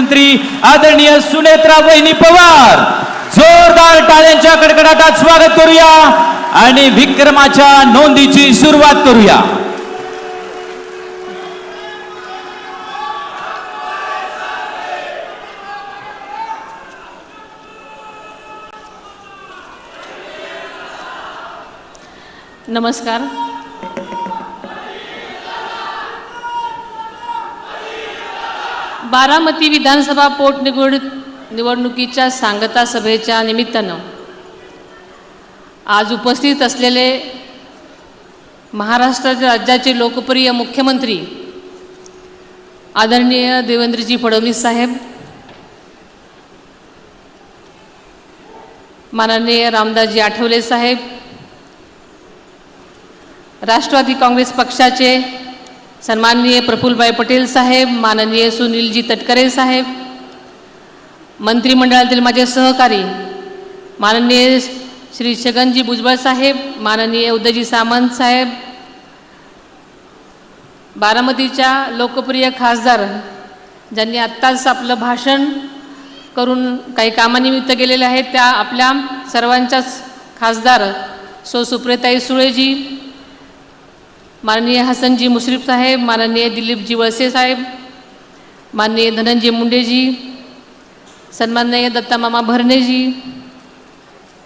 मंत्री आदरणीय सुनेत्रा वहिनी पवार, जोरदार टाळ्यांच्या कडकडाटात स्वागत करूया आणि विक्रमाच्या नोंदीची सुरुवात करूया. नमस्कार. बारामती विधानसभा निवडणुकीच्या सांगता सभेच्या निमित्तानं आज उपस्थित असलेले महाराष्ट्र राज्याचे लोकप्रिय मुख्यमंत्री आदरणीय देवेंद्रजी फडणवीस साहेब, माननीय रामदासजी आठवले साहेब, राष्ट्रवादी काँग्रेस पक्षाचे सन्माननीय प्रफुल्लभाई पटेल साहेब, माननीय सुनीलजी तटकरे साहेब, मंत्रिमंडळातील माझे सहकारी माननीय श्री छगनजी भुजबळ साहेब, माननीय उदयजी सामंत साहेब, बारामतीच्या लोकप्रिय खासदार ज्यांनी आत्ताच आपलं भाषण करून काही कामानिमित्त गेलेले आहेत, त्या आपल्या सर्वांच्याच खासदार सुप्रियाताई सुळेजी, माननीय हसनजी मुश्रीफ साहेब, माननीय दिलीपजी वळसे साहेब, माननीय धनंजय मुंडेजी, सन्माननीय दत्तामामा भरणेजी,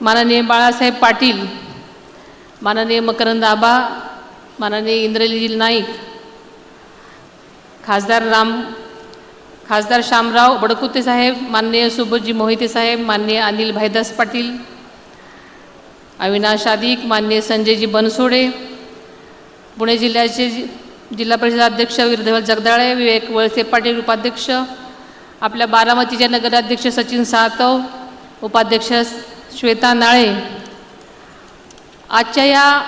माननीय बाळासाहेब पाटील, माननीय मकरंद आबा, माननीय इंद्रलीजी नाईक, खासदार शामराव बडकुते साहेब, माननीय सुबोधजी मोहिते साहेब, माननीय अनिल भाईदास पाटील, अविनाश आदिक, माननीय संजयजी बनसोडे, पुणे जिल्ह्याचे जिल्हा परिषद अध्यक्ष वीरधवल जगदाळे, विवेक वळसे पाटील उपाध्यक्ष, आपल्या बारामतीचे नगराध्यक्ष सचिन सातव, उपाध्यक्ष श्वेता नाळे, आजच्या या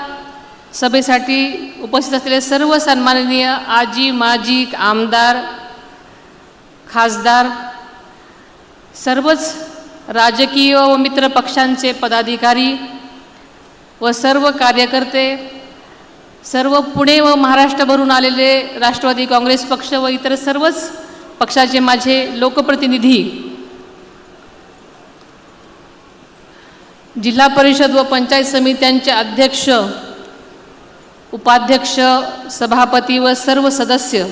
सभेसाठी उपस्थित असलेले सर्व सन्माननीय आजी माजी आमदार, खासदार, सर्वच राजकीय व मित्र पक्षांचे पदाधिकारी व सर्व कार्यकर्ते, सर्व पुणे व महाराष्ट्रभरून आलेले राष्ट्रवादी काँग्रेस पक्ष व इतर सर्वच पक्षाचे माझे लोकप्रतिनिधी, जिल्हा परिषद व पंचायत समित्यांचे अध्यक्ष, उपाध्यक्ष, सभापती व सर्व सदस्य,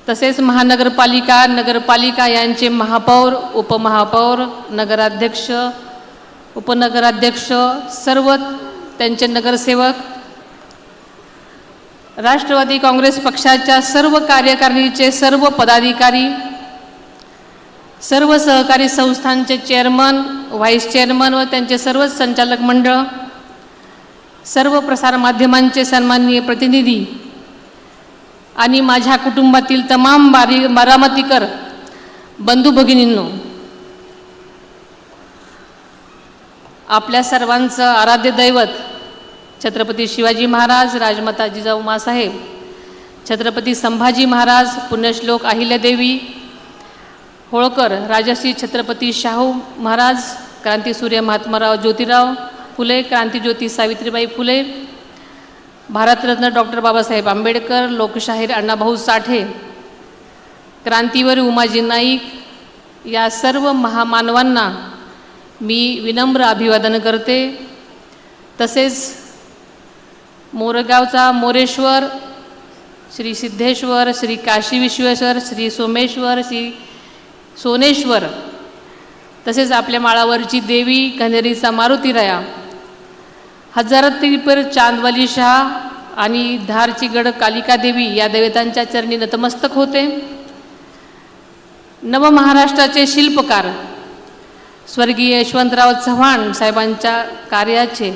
तसेच महानगरपालिका, नगरपालिका यांचे महापौर, उपमहापौर, नगराध्यक्ष, उपनगराध्यक्ष, सर्व त्यांचे नगरसेवक, राष्ट्रवादी काँग्रेस पक्षाच्या सर्व कार्यकारिणीचे सर्व पदाधिकारी, सर्व सहकारी संस्थांचे चेअरमन, व्हाईस चेअरमन व त्यांचे सर्वच संचालक मंडळ, सर्व प्रसारमाध्यमांचे सन्माननीय प्रतिनिधी आणि माझ्या कुटुंबातील तमाम बारामतीकर बंधू भगिनींनो, आपल्या सर्वांचं आराध्य दैवत छत्रपती शिवाजी महाराज, राजमाता जिजाऊ माँसाहेब, छत्रपती संभाजी महाराज, पुण्यश्लोक अहिल्यादेवी होळकर, राजश्री छत्रपती शाहू महाराज, क्रांतीसूर्य महात्माराव ज्योतिराव फुले, क्रांतीज्योती सावित्रीबाई फुले, भारतरत्न डॉक्टर बाबासाहेब आंबेडकर, लोकशाहीर अण्णाभाऊ साठे, क्रांतीवीर उमाजी नाईक, या सर्व महामानवांना मी विनम्र अभिवादन करते. तसेच मोरगावचा मोरेश्वर, श्री सिद्धेश्वर, श्री काशी विश्वेश्वर, श्री सोमेश्वर, श्री सोनेश्वर, तसेच आपल्या माळावरची देवी कन्हेरीचा मारुतीराया, हजारतीपर चांदवाली शाह आणि धारची गड कालिका देवी या देवतांच्या चरणी नतमस्तक होते. नवमहाराष्ट्राचे शिल्पकार स्वर्गीय यशवंतराव चव्हाण साहेबांच्या कार्याचे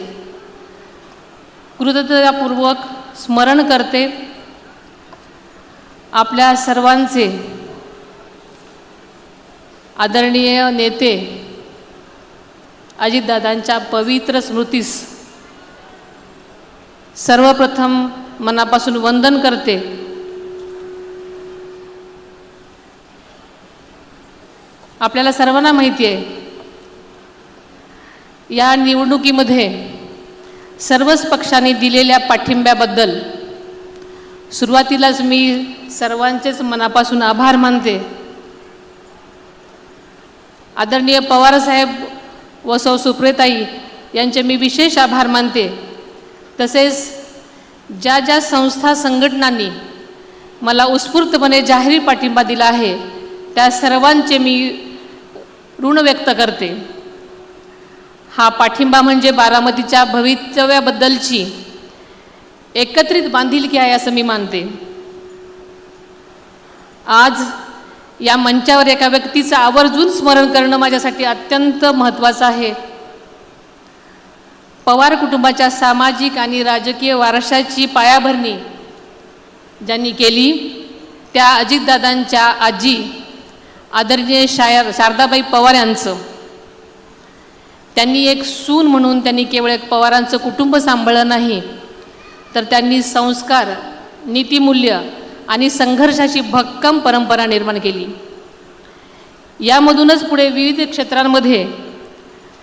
कृतज्ञतापूर्वक स्मरण करते. आपल्या सर्वांचे आदरणीय नेते अजितदादांच्या पवित्र स्मृतीस सर्वप्रथम मनापासून वंदन करते. आपल्याला सर्वांना माहिती आहे, या निवडणुकीमध्ये सर्वच पक्षांनी दिलेल्या पाठिंब्याबद्दल सुरुवातीलाच मी सर्वांचेच मनापासून आभार मानते. आदरणीय पवारसाहेब व सौ सुप्रियाताई यांचे मी विशेष आभार मानते. तसेच ज्या ज्या संस्था संघटनांनी मला उत्स्फूर्तपणे जाहीर पाठिंबा दिला आहे त्या सर्वांचे मी ऋण व्यक्त करते. हा पाठिंबा म्हणजे बारामतीच्या भवितव्याबद्दलची एकत्रित बांधिलकी आहे असं मी मानते. आज या मंचावर एका व्यक्तीचं आवर्जून स्मरण करणं माझ्यासाठी अत्यंत महत्त्वाचं आहे. पवार कुटुंबाच्या सामाजिक आणि राजकीय वारशाची पायाभरणी ज्यांनी केली त्या अजितदादांच्या आजी आदरणीय शारदाबाई पवार यांचं. त्यांनी एक सून म्हणून त्यांनी केवळ एक पवारांचं कुटुंब सांभाळलं नाही, तर त्यांनी संस्कार, नीतिमूल्य आणि संघर्षाची भक्कम परंपरा निर्माण केली. यामधूनच पुढे विविध क्षेत्रांमध्ये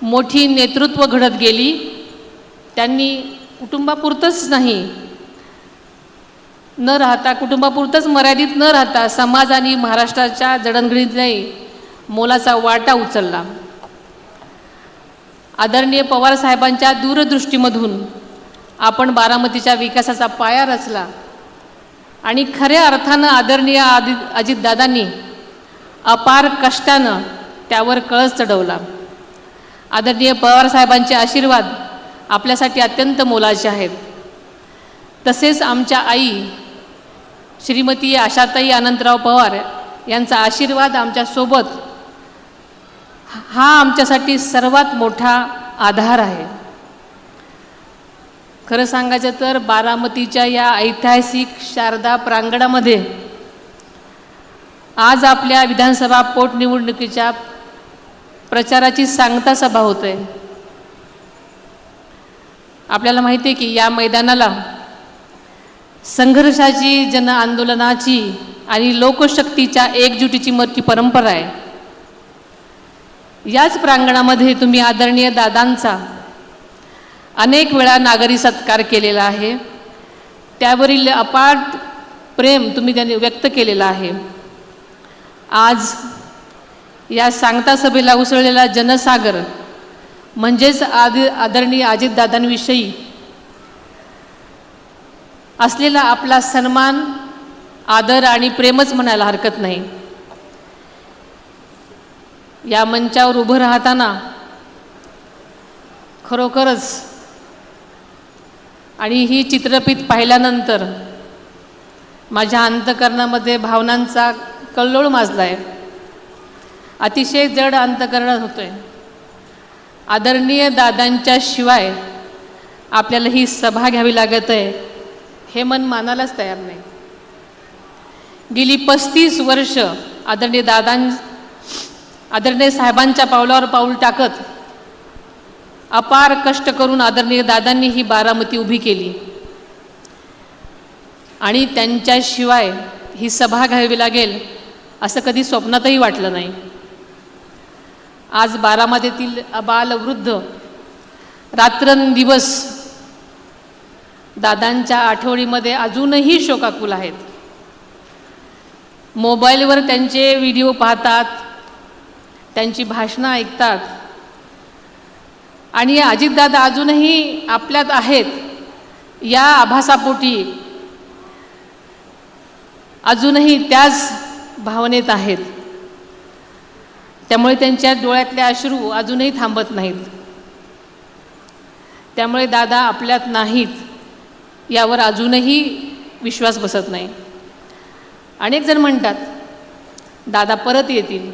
मोठी नेतृत्व घडत गेली. त्यांनी कुटुंबापुरतंच कुटुंबापुरतंच मर्यादित न राहता समाज आणि महाराष्ट्राच्या जडणघडणीतही मोलाचा वाटा उचलला. आदरणीय पवार साहेबांच्या दूरदृष्टीमधून आपण बारामतीच्या विकासाचा पाया रचला आणि खऱ्या अर्थानं आदरणीय अजितदादांनी अपार कष्टानं त्यावर कळस चढवला. आदरणीय पवार साहेबांचे आशीर्वाद आपल्यासाठी अत्यंत मोलाचे आहेत. तसेच आमच्या आई श्रीमती आशाताई अनंतराव पवार यांचा आशीर्वाद आमच्यासोबत हा आमच्यासाठी सर्वात मोठा आधार आहे. खरं सांगायचं तर बारामतीच्या या ऐतिहासिक शारदा प्रांगणामध्ये आज आपल्या विधानसभा पोटनिवडणुकीच्या प्रचाराची सांगता सभा होते. आपल्याला माहिती आहे की या मैदानाला संघर्षाची, जन आंदोलनाची आणि लोकशक्तीच्या एकजुटीची मोठी परंपरा आहे. याच प्रांगणामध्ये तुम्ही आदरणीय दादांचा अनेक वेळा नागरी सत्कार केलेला आहे. त्यावरील अपाट प्रेम तुम्ही त्यांनी व्यक्त केलेलं आहे. आज या सांगता सभेला उसळलेला जनसागर म्हणजेच आदरणीय अजितदादांविषयी असलेला आपला सन्मान, आदर आणि प्रेमच म्हणायला हरकत नाही. या मंचावर उभं राहताना खरोखरच आणि ही चित्रफीत पाहिल्यानंतर माझ्या अंतःकरणामध्ये भावनांचा कल्लोळ माजला आहे. अतिशय जड अंतःकरण होतोय. आदरणीय दादांच्या शिवाय आपल्याला ही सभा घ्यावी लागत आहे हे मन मानायलाच तयार नाही. गेली 35 वर्ष आदरणीय साहेबांच्या पावलावर पाऊल टाकत अपार कष्ट करून आदरणीय दादांनी ही बारामती उभी केली आणि त्यांच्याशिवाय ही सभा घ्यावी लागेल असं कधी स्वप्नातही वाटलं नाही. आज बारामतीतील अबाल वृद्ध रात्रंदिवस दादांच्या आठवणीमध्ये अजूनही शोकाकुल आहेत. मोबाईलवर त्यांचे व्हिडिओ पाहतात, त्यांची भाषणं ऐकतात आणि अजितदादा अजूनही आपल्यात आहेत या आभासापोटी अजूनही त्याच भावनेत आहेत. त्यामुळे त्यांच्या डोळ्यातले अश्रू अजूनही थांबत नाहीत. त्यामुळे दादा आपल्यात नाहीत यावर अजूनही विश्वास बसत नाही. अनेक जण म्हणतात दादा परत येतील,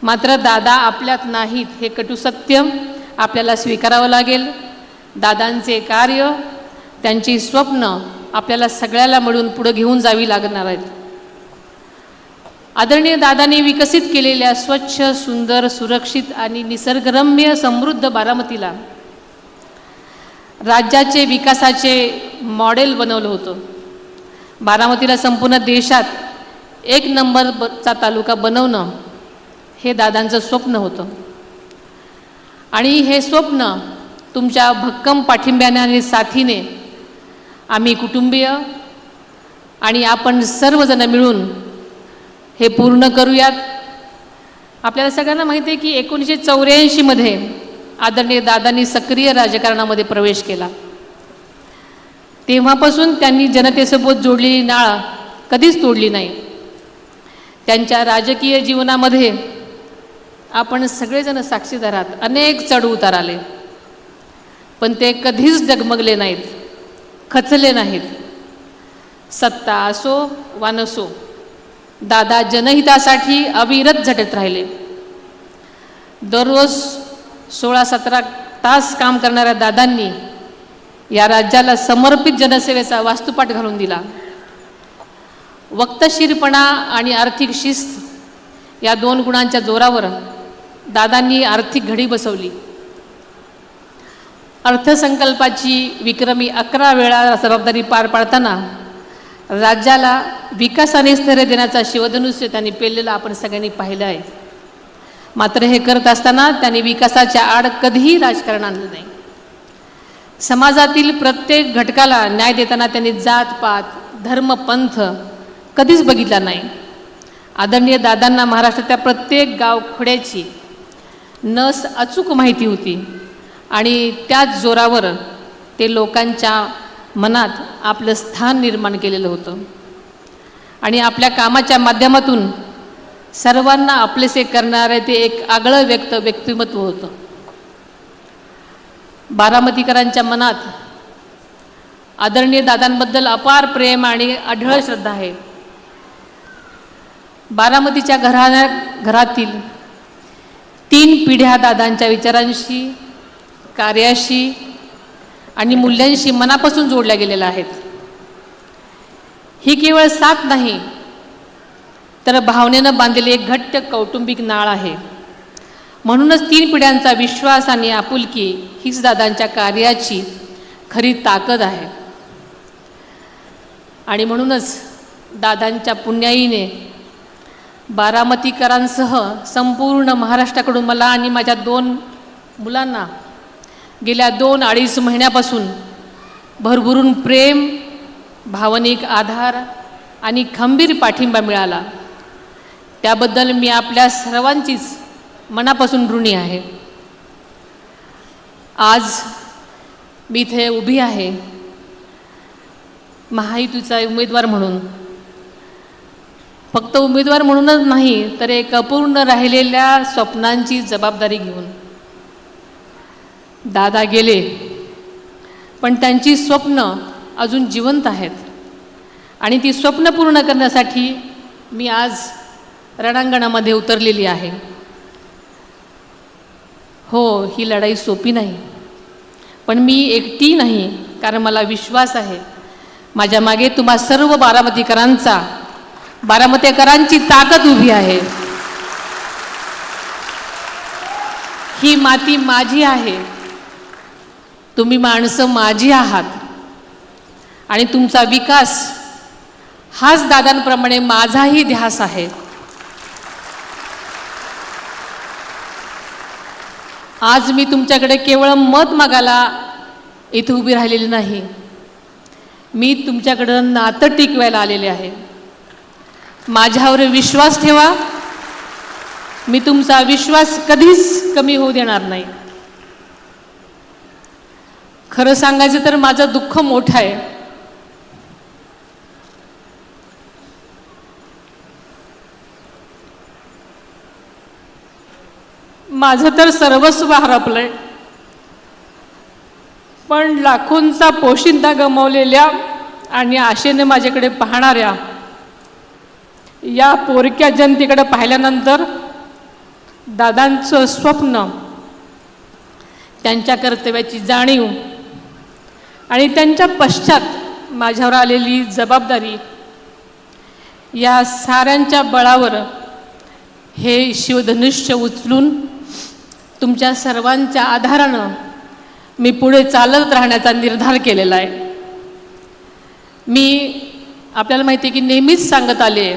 मात्र दादा आपल्यात नाहीत हे कटू सत्य आपल्याला स्वीकारावं लागेल. दादांचे कार्य, त्यांची स्वप्न आपल्याला सगळ्याला मिळून पुढे घेऊन जावी लागणार आहेत. आदरणीय दादांनी विकसित केलेल्या स्वच्छ, सुंदर, सुरक्षित आणि निसर्गरम्य समृद्ध बारामतीला राज्याचे विकासाचे मॉडेल बनवलं होतं. बारामतीला संपूर्ण देशात 1 नंबरचा तालुका बनवणं हे दादांचं स्वप्न होतं आणि हे स्वप्न तुमच्या भक्कम पाठिंब्याने आणि साथीने आम्ही कुटुंबीय आणि आपण सर्वजण मिळून हे पूर्ण करूयात. आपल्याला सगळ्यांना माहिती आहे की 1984 मध्ये आदरणीय दादांनी सक्रिय राजकारणामध्ये प्रवेश केला. तेव्हापासून त्यांनी जनतेसोबत जोडलेली नाळ कधीच तोडली नाही. त्यांच्या राजकीय जीवनामध्ये आपण सगळेजण साक्षीदार आहात. अनेक चढ उतार आले, पण ते कधीच डगमगले नाहीत, खचले नाहीत. सत्ता असो वा नसो, दादा जनहितासाठी अविरत झटत राहिले. दररोज 16-17 तास काम करणाऱ्या दादांनी या राज्याला समर्पित जनसेवेचा वास्तुपाठ घालून दिला. वक्तशीरपणा आणि आर्थिक शिस्त या 2 गुणांच्या जोरावर दादांनी आर्थिक घडी बसवली. अर्थसंकल्पाची विक्रमी 11 वेळा जबाबदारी पार पाडताना राज्याला विकासाने स्थैर्य देण्याचा शिवधनुष्य त्यांनी पेललेला आपण सगळ्यांनी पाहिलं आहे. मात्र हे करत असताना त्यांनी विकासाच्या आड कधीही राजकारण आणलं नाही. समाजातील प्रत्येक घटकाला न्याय देताना त्यांनी जात पात धर्म पंथ कधीच बघितला नाही. आदरणीय दादांना महाराष्ट्राच्या प्रत्येक गावखोड्याची नस अचूक माहिती होती आणि त्याच जोरावर ते लोकांच्या मनात आपलं स्थान निर्माण केलेलं होतं आणि आपल्या कामाच्या माध्यमातून सर्वांना आपलेसे करणारे ते एक आगळं व्यक्तिमत्व होतं. बारामतीकरांच्या मनात आदरणीय दादांबद्दल अपार प्रेम आणि अढळ श्रद्धा आहे. बारामतीच्या घरातील 3 पिढ्या दादांच्या विचारांशी, कार्याशी आणि मूल्यांशी मनापासून जोडल्या गेलेल्या आहेत. ही केवळ साथ नाही, तर भावनेनं बांधलेली एक घट्ट कौटुंबिक नाळ आहे. म्हणूनच 3 पिढ्यांचा विश्वास आणि आपुलकी हीच दादांच्या कार्याची खरी ताकद आहे. आणि म्हणूनच दादांच्या पुण्याईने बारामतीकरांसह संपूर्ण महाराष्ट्राकडून मला आणि माझ्या 2 मुलांना गेल्या 2-2.5 महिन्यापासून भरभरून प्रेम, भावनिक आधार आणि खंबीर पाठिंबा मिळाला. त्याबद्दल मी आपल्या सर्वांचीच मनापासून ऋणी आहे. आज मी इथे उभी आहे महायुतीचा उमेदवार म्हणून. फक्त उमेदवार म्हणूनच नाही, तर एक अपूर्ण राहिलेल्या स्वप्नांची जबाबदारी घेऊन. दादा गेले, पण त्यांची स्वप्न अजून जिवंत आहेत आणि ती स्वप्न पूर्ण करण्यासाठी मी आज रणांगणामध्ये उतरलेली आहे. हो, ही लढाई सोपी नाही, पण मी एकटी नाही, कारण मला विश्वास आहे माझ्या मागे तुम्हा सर्व बारामतीकरांची ताकद उभी आहे. ही माती माझी आहे, तुम्ही माणसं माझी आहात आणि तुमचा विकास हाच दादांप्रमाणे माझाही ध्यास आहे. आज मी तुमच्याकडे केवळ मत मागायला इथे उभी राहिलेली नाही, मी तुमच्याकडं नातं टिकवायला आलेले आहे. माझ्यावर विश्वास ठेवा, मी तुमचा विश्वास कधीच कमी होऊ देणार नाही. खरं सांगायचं तर माझं दुःख मोठं आहे. माझं तर सर्वस्व हरपलंय, पण लाखोंचा पोशिंदा गमावलेल्या आणि आशेने माझ्याकडे पाहणाऱ्या या पोरक्या जनतेकडे पाहिल्यानंतर दादांचं स्वप्न, त्यांच्या कर्तव्याची जाणीव आणि त्यांच्या पश्चात माझ्यावर आलेली जबाबदारी, या साऱ्यांच्या बळावर हे शिवधनुष्य उचलून तुमच्या सर्वांच्या आधारानं मी पुढे चालत राहण्याचा निर्धार केलेला आहे. मी आपल्याला माहिती आहे की नेहमीच सांगत आले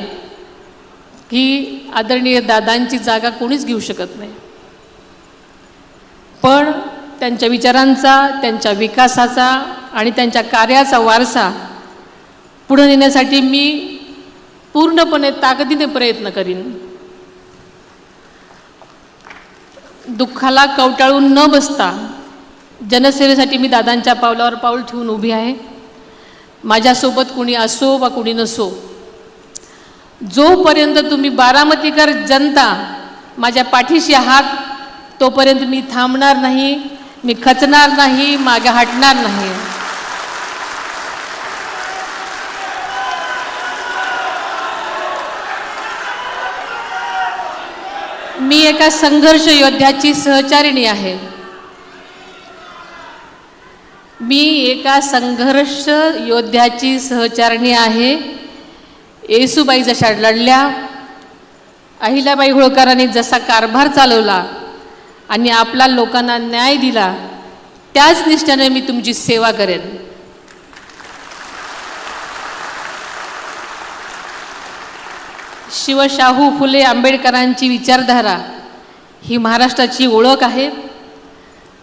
की आदरणीय दादांची जागा कोणीच घेऊ शकत नाही, पण त्यांच्या विचारांचा, त्यांच्या विकासाचा आणि त्यांच्या कार्याचा वारसा पुढे नेण्यासाठी मी पूर्णपणे ताकदीने प्रयत्न करीन. दुःखाला कवटाळून न बसता जनसेवेसाठी मी दादांच्या पावलावर पाऊल ठेवून उभी आहे. माझ्यासोबत कुणी असो वा कुणी नसो, जोपर्यंत तुम्ही बारामतीकर जनता माझ्या पाठीशी आहात तोपर्यंत मी थांबणार नाही, मी खचणार नाही, मागे हटणार नाही. मी एका संघर्ष योद्ध्याची सहचारिणी आहे. येसूबाई जशा लढल्या, अहिल्याबाई होळकरांनी जसा कारभार चालवला आणि आपला लोकांना न्याय दिला, त्याच निष्ठेने मी तुमची सेवा करेन. शिवशाहू फुले आंबेडकरांची विचारधारा ही महाराष्ट्राची ओळख आहे.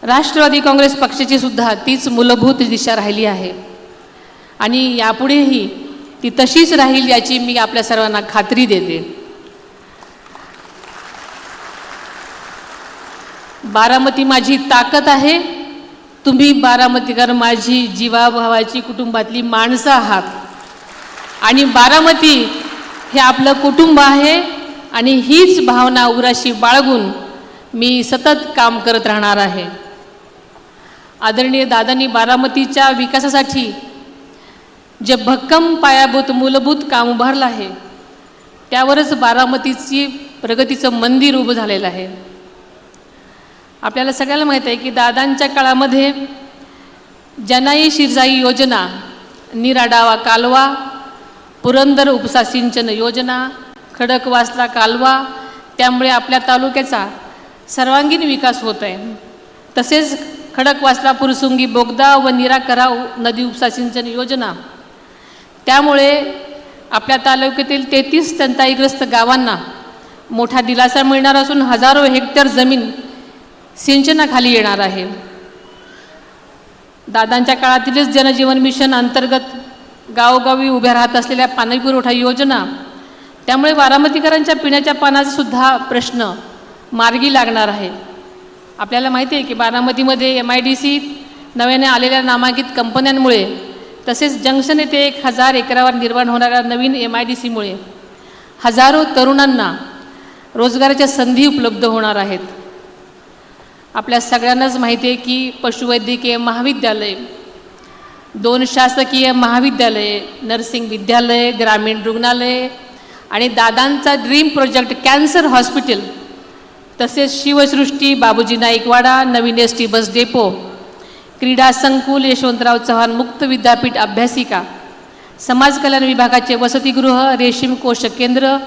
राष्ट्रवादी काँग्रेस पक्षाची सुद्धा तीच मूलभूत दिशा राहिली आहे आणि यापुढेही ती तशीच राहील याची मी आपल्या सर्वांना खात्री देते. बारामती माझी ताकद आहे. तुम्ही बारामतीकर माझी जीवाभावाची कुटुंबातली माणसं आहात आणि बारामती हे आपलं कुटुंब आहे आणि हीच भावना उराशी बाळगून मी सतत काम करत राहणार आहे. आदरणीय दादांनी बारामतीच्या विकासासाठी जे भक्कम पायाभूत मूलभूत काम उभारलं आहे त्यावरच बारामतीची प्रगतीचं मंदिर उभं झालेलं आहे. आपल्याला सगळ्याला माहीत आहे की दादांच्या काळामध्ये जनाई शिरसाई योजना, निराडावा कालवा, पुरंदर उपसा सिंचन योजना, खडकवासला कालवा, त्यामुळे आपल्या तालुक्याचा सर्वांगीण विकास होत आहे. तसेच खडकवासला पुरसुंगी बोगदा व निराकरा नदी उपसा सिंचन योजना, त्यामुळे आपल्या तालुक्यातील 33 टंचाईग्रस्त गावांना मोठा दिलासा मिळणार असून हजारो हेक्टर जमीन सिंचनाखाली येणार आहे. दादांच्या काळातीलच जनजीवन मिशन अंतर्गत गावोगावी उभ्या राहत असलेल्या पाणीपुरवठा योजना, त्यामुळे बारामतीकरांच्या पिण्याच्या पाण्याचा सुद्धा प्रश्न मार्गी लागणार आहे. आपल्याला माहिती आहे की बारामतीमध्ये MIDC नव्याने आलेल्या नामांकित कंपन्यांमुळे तसेच जंक्शन येथे 1000 एकरावर निर्माण होणाऱ्या नवीन MIDCमुळे हजारो तरुणांना रोजगाराच्या संधी उपलब्ध होणार आहेत. आपल्या सगळ्यांनाच माहिती आहे की पशुवैद्यकीय महाविद्यालय, 2 शासकीय महाविद्यालये, नर्सिंग विद्यालय, ग्रामीण रुग्णालय आणि दादांचा ड्रीम प्रोजेक्ट कॅन्सर हॉस्पिटल, तसेच शिवसृष्टी, बाबूजी नाईकवाडा, नवीन ST बस डेपो, क्रीडा संकुल, यशवंतराव चव्हाण मुक्त विद्यापीठ अभ्यासिका, समाज कल्याण विभागाचे वसतिगृह, रेशीम कोश केंद्र,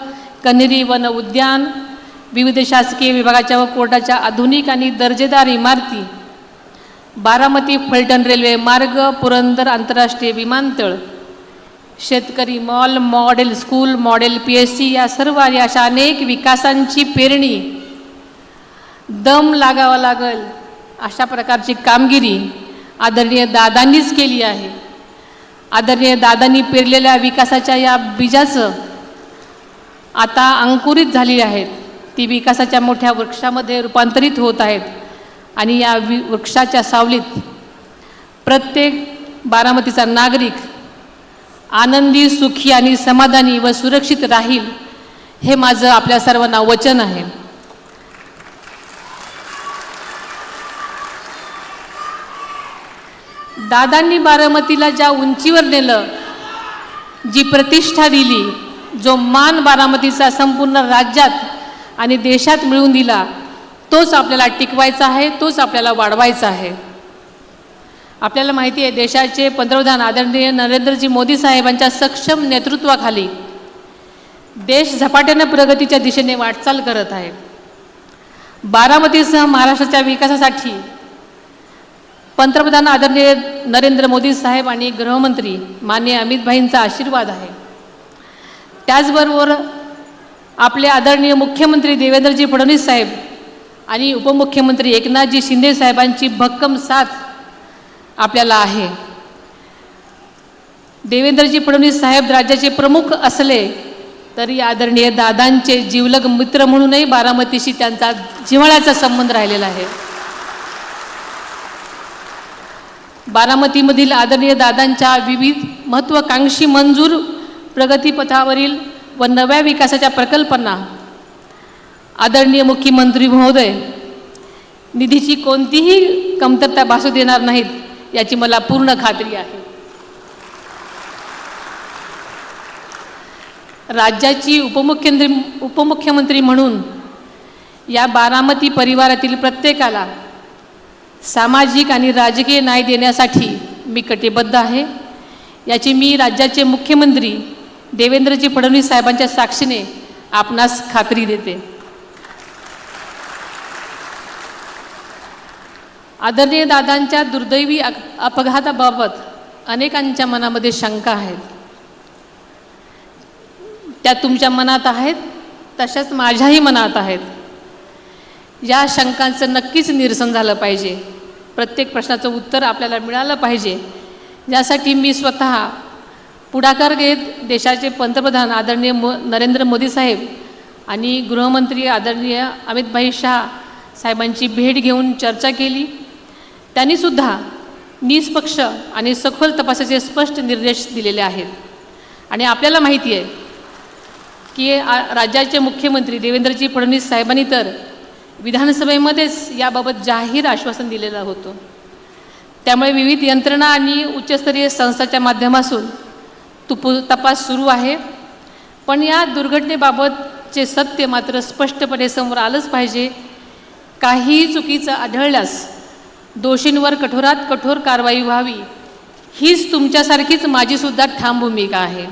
कन्हेरी वन उद्यान, विविध शासकीय विभागाच्या व कोर्टाच्या आधुनिक आणि दर्जेदार इमारती, बारामती फलटण रेल्वे मार्ग, पुरंदर आंतरराष्ट्रीय विमानतळ, शेतकरी mall, model school, model PSC या सर्व आणि अशा अनेक विकासांची पेरणी दम लागावा लागेल अशा प्रकारची कामगिरी आदरणीय दादांनीच केली आहे. आदरणीय दादांनी पेरलेल्या विकासाच्या या बीजाचं आता अंकुरित झाली आहेत. ती विकासाच्या मोठ्या वृक्षामध्ये रूपांतरित होत आहेत आणि या वृक्षाच्या सावलीत प्रत्येक बारामतीचा नागरिक आनंदी, सुखी आणि समाधानी व सुरक्षित राहील, हे माझं आपल्या सर्वांना वचन आहे. दादांनी बारामतीला ज्या उंचीवर नेलं, जी प्रतिष्ठा दिली, जो मान बारामतीचा संपूर्ण राज्यात आणि देशात मिळवून दिला, तोच आपल्याला टिकवायचा आहे, तोच आपल्याला वाढवायचा आहे. आपल्याला माहिती आहे देशाचे पंतप्रधान आदरणीय नरेंद्रजी मोदी साहेबांच्या सक्षम नेतृत्वाखाली देश झपाट्याने प्रगतीच्या दिशेने वाटचाल करत आहे. बारामतीसह महाराष्ट्राच्या विकासासाठी पंतप्रधान आदरणीय नरेंद्र मोदी साहेब आणि गृहमंत्री माननीय अमित भाईंचा आशीर्वाद आहे. त्याचबरोबर आपले आदरणीय मुख्यमंत्री देवेंद्रजी फडणवीस साहेब आणि उपमुख्यमंत्री एकनाथजी शिंदे साहेबांची भक्कम साथ आपल्याला आहे. देवेंद्रजी फडणवीस साहेब राज्याचे प्रमुख असले तरी आदरणीय दादांचे जिवलग मित्र म्हणूनही बारामतीशी त्यांचा जिव्हाळ्याचा संबंध राहिलेला आहे. बारामतीमधील आदरणीय दादांच्या विविध महत्त्वाकांक्षी मंजूर प्रगतीपथावरील व नव्या विकासाच्या प्रकल्पांना आदरणीय मुख्यमंत्री महोदय निधीची कोणतीही कमतरता भासू देणार नाहीत याची मला पूर्ण खात्री आहे. राज्याची उपमुख्यमंत्री म्हणून या बारामती परिवारातील प्रत्येकाला सामाजिक आणि राजकीय न्याय देण्यासाठी मी कटिबद्ध आहे. याची मी राज्याचे मुख्यमंत्री देवेंद्रजी फडणवीस साहेबांच्या साक्षीने आपणास खात्री देते. आदरणीय दादांच्या दुर्दैवी अपघाताबाबत अनेकांच्या मनामध्ये शंका आहेत. त्या तुमच्या मनात आहेत, तशाच माझ्याही मनात आहेत. या शंकांचं नक्कीच निरसन झालं पाहिजे. प्रत्येक प्रश्नाचं उत्तर आपल्याला मिळालं पाहिजे. यासाठी मी स्वतः पुढाकार घेत देशाचे पंतप्रधान आदरणीय नरेंद्र मोदी साहेब आणि गृहमंत्री आदरणीय अमितभाई शाह साहेबांची भेट घेऊन चर्चा केली. त्यांनीसुद्धा निष्पक्ष आणि सखोल तपासाचे स्पष्ट निर्देश दिलेले आहेत. आणि आपल्याला माहिती आहे की राज्याचे मुख्यमंत्री देवेंद्रजी फडणवीस साहेबांनी तर विधानसभेमध्येच याबाबत जाहीर आश्वासन दिलेलं होतं. त्यामुळे विविध यंत्रणा आणि उच्चस्तरीय संस्थांच्या माध्यमातून तपास सुरू आहे. पण या दुर्घटनेबाबतचे सत्य मात्र स्पष्टपणे समोर आलंच पाहिजे. काहीही चुकीचं आढळल्यास दोषींवर कठोरात कठोर कारवाई व्हावी हीच तुमच्यासारखीच माझीसुद्धा ठाम भूमिका आहे.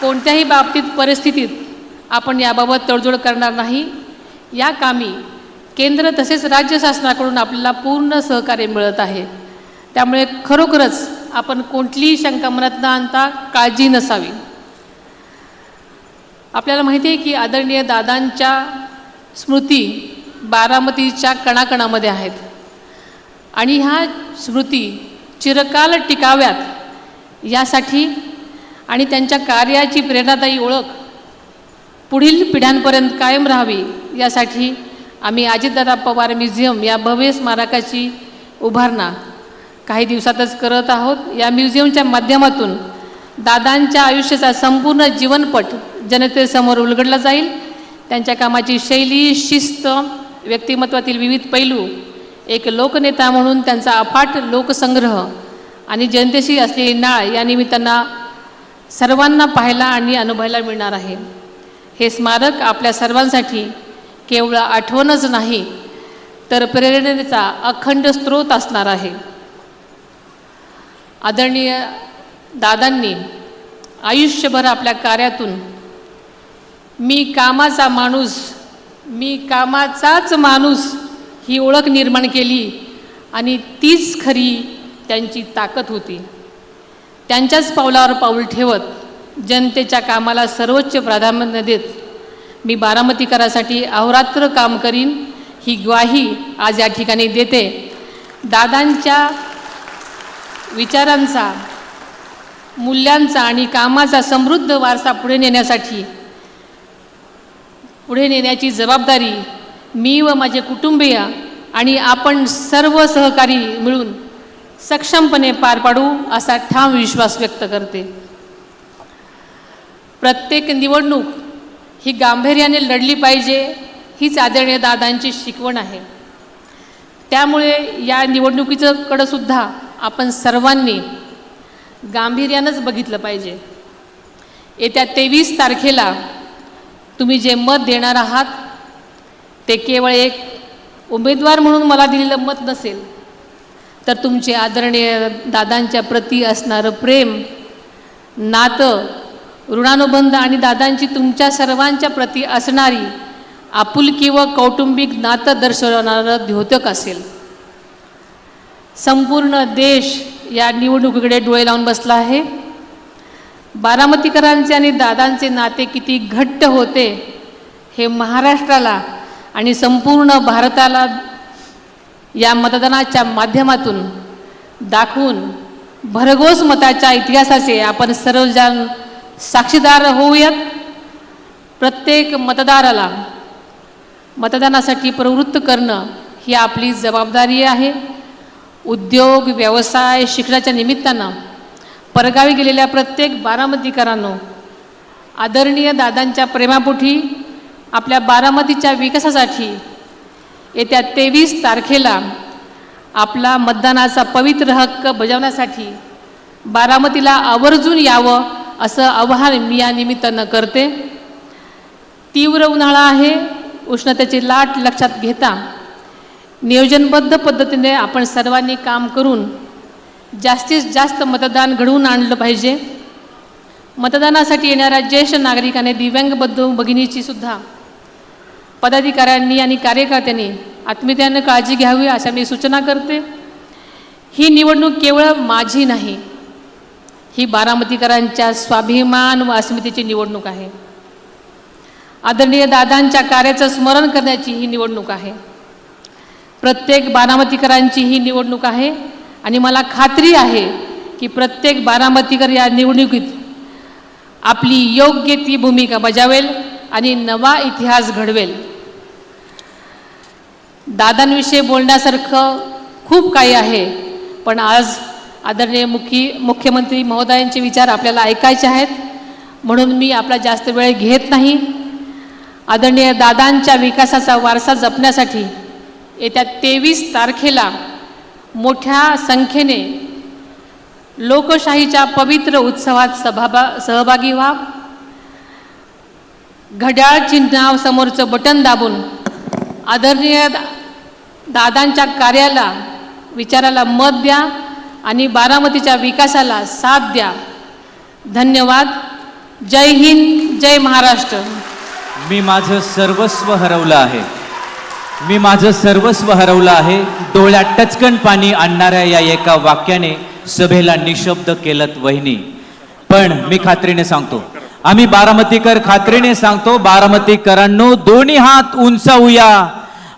कोणत्याही बाबतीत परिस्थितीत आपण याबाबत तडजोड करणार नाही. या कामी केंद्र तसेच राज्य शासनाकडून आपल्याला पूर्ण सहकार्य मिळत आहे. त्यामुळे खरोखरच आपण कोणतीही शंका मनात न आणता काळजी नसावी. आपल्याला माहिती आहे की आदरणीय दादांच्या स्मृती बारामतीच्या कणाकणामध्ये आहेत आणि ह्या स्मृती चिरकाल टिकाव्यात यासाठी आणि त्यांच्या कार्याची प्रेरणादायी ओळख पुढील पिढ्यांपर्यंत कायम राहावी यासाठी आम्ही अजितदादा पवार म्युझियम या भव्य स्मारकाची उभारणा काही दिवसातच करत आहोत. या म्युझियमच्या माध्यमातून दादांच्या आयुष्याचा संपूर्ण जीवनपट जनतेसमोर उलगडला जाईल. त्यांच्या कामाची शैली, शिस्त, व्यक्तिमत्वातील विविध पैलू, एक लोकनेता म्हणून त्यांचा अफाट लोकसंग्रह आणि जनतेशी असलेली नाळ या निमित्तानं सर्वांना पाहायला आणि अनुभवायला मिळणार आहे. हे स्मारक आपल्या सर्वांसाठी केवळ आठवणच नाही तर प्रेरणेचा अखंड स्रोत असणार आहे. आदरणीय दादांनी आयुष्यभर आपल्या कार्यातून मी कामाचाच माणूस ही ओळख निर्माण केली आणि तीच खरी त्यांची ताकद होती. त्यांच्याच पावलावर पाऊल ठेवत जनतेच्या कामाला सर्वोच्च प्राधान्य देत मी बारामतीकरांसाठी अहोरात्र काम करीन ही ग्वाही आज या ठिकाणी देते. दादांच्या विचारांचा, मूल्यांचा आणि कामाचा समृद्ध वारसा पुढे नेण्याची जबाबदारी मी व माझे कुटुंबीय आणि आपण सर्व सहकारी मिळून सक्षमपणे पार पाडू असा ठाम विश्वास व्यक्त करते. प्रत्येक निवडणूक ही गांभीर्याने लढली पाहिजे हीच आदरणीय दादांची शिकवण आहे. त्यामुळे या निवडणुकीकडे सुद्धा आपण सर्वांनी गांभीर्यानंच बघितलं पाहिजे. येत्या 23 तारखेला तुम्ही जे मत देणार आहात ते केवळ एक उमेदवार म्हणून मला दिलेलं मत नसेल तर तुमचे आदरणीय दादांच्या प्रती असणारं प्रेम, नातं, ऋणानुबंध आणि दादांची तुमच्या सर्वांच्या प्रती असणारी आपुलकी व कौटुंबिक नातं दर्शवणारं द्योतक असेल. संपूर्ण देश या निवडणुकीकडे डोळे लावून बसला आहे. बारामतीकरांचे आणि दादांचे नाते किती घट्ट होते हे महाराष्ट्राला आणि संपूर्ण भारताला या मतदानाच्या माध्यमातून दाखवून भरघोस मताच्या इतिहासाचे आपण सर्वजण साक्षीदार होऊयात. प्रत्येक मतदाराला मतदानासाठी प्रवृत्त करणं ही आपली जबाबदारी आहे. उद्योग, व्यवसाय, शिक्षणाच्या निमित्तानं परगावी गेलेल्या प्रत्येक बारामतीकरांनो, आदरणीय दादांच्या प्रेमापोटी आपल्या बारामतीच्या विकासासाठी येत्या 23 तारखेला आपला मतदानाचा पवित्र हक्क बजावण्यासाठी बारामतीला आवर्जून यावं असं आवाहन मी या निमित्तानं करते. तीव्र उन्हाळा आहे. उष्णतेची लाट लक्षात घेता नियोजनबद्ध पद्धतीने आपण सर्वांनी काम करून जास्तीत जास्त मतदान घडवून आणलं पाहिजे. मतदानासाठी येणाऱ्या ज्येष्ठ नागरिकांनी, दिव्यांग बंधू भगिनीची सुद्धा पदाधिकाऱ्यांनी आणि कार्यकर्त्यांनी आत्मीयतेने काळजी घ्यावी अशा मी सूचना करते. ही निवडणूक केवळ माझी नाही, ही बारामतीकरांच्या स्वाभिमान व अस्मितेची निवडणूक आहे. आदरणीय दादांच्या कार्याचं स्मरण करण्याची ही निवडणूक आहे. प्रत्येक बारामतीकरांची ही निवडणूक आहे आणि मला खात्री आहे की प्रत्येक बारामतीकर या निवडणुकीत आपली योग्य ती भूमिका बजावेल आणि नवा इतिहास घडवेल. दादांविषयी बोलण्यासारखं खूप काही आहे, पण आज आदरणीय मुख्यमंत्री महोदयांचे विचार आपल्याला ऐकायचे आहेत, म्हणून मी आपला जास्त वेळ घेत नाही. आदरणीय दादांच्या विकासाचा वारसा जपण्यासाठी येत्या 23 तारखेला मोठ्या संख्येने लोकशाहीच्या पवित्र उत्सवात सहभागी व्हा. घड्याळ चिन्हासमोरचं बटन दाबून आदरणीय दादांच्या कार्याला, विचाराला मत द्या आणि बारामतीच्या विकासाला साथ द्या. धन्यवाद. जय हिंद, जय महाराष्ट्र. मी माझं सर्वस्व हरवलं आहे. मी माझं सर्वस्व हरवलं आहे. डोळ्यात टचकन पाणी आणणाऱ्या या एका वाक्याने सभेला निशब्द केलत वहिनी. पण मी खात्रीने सांगतो, आम्ही बारामतीकर खात्रीने सांगतो, बारामतीकरांनो दोन्ही हात उंचावूया.